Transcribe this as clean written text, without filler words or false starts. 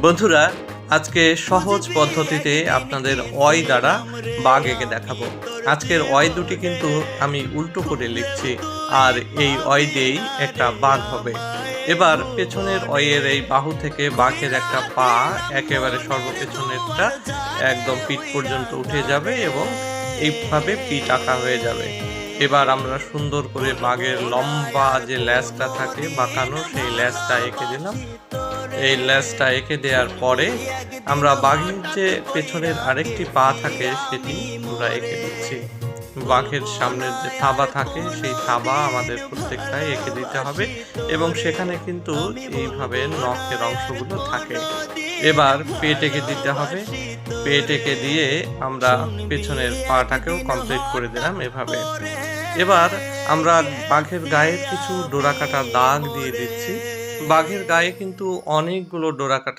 বন্ধুরা, আজকে সহজ পদ্ধতিতে আপনাদের অয় দ্বারা বাঘ এঁকে দেখাবো। আজকের অয় দুটি কিন্তু আমি উল্টো করে লিখছি, আর এই অয় দিয়েই একটা বাঘ হবে। এবার পেছনের অয়ের এই বাহু থেকে বাঘের একটা পা একেবারে সর্বপেছনেরটা একদম পিঠ পর্যন্ত উঠে যাবে এবং এইভাবে পিঠ আঁকা হয়ে যাবে। এবার আমরা সুন্দর করে বাঘের লম্বা যে ল্যাজটা থাকে বাঁকানো, সেই ল্যাজটা এঁকে দিলাম। এই ল্যাজটা এঁকে দেওয়ার পরে আমরা বাঘের যে পেছনের আরেকটি পা থাকে সেটি আমরা এঁকে দিচ্ছি। বাঘের সামনের যে থাবা থাকে সেই থাবা আমাদের প্রত্যেকটাই এঁকে দিতে হবে এবং সেখানে কিন্তু এইভাবে নখের অংশগুলো থাকে। এবার পেট এঁকে দিতে হবে। পেট এঁকে দিয়ে আমরা পেছনের পাটাকেও কমপ্লিট করে দিলাম এভাবে। এবার আমরা বাঘের গায়ে কিছু ডোরাকাটা দাগ দিয়ে দিচ্ছি। বাঘের গায়ে কিন্তু অনেকগুলো ডোরাকাটা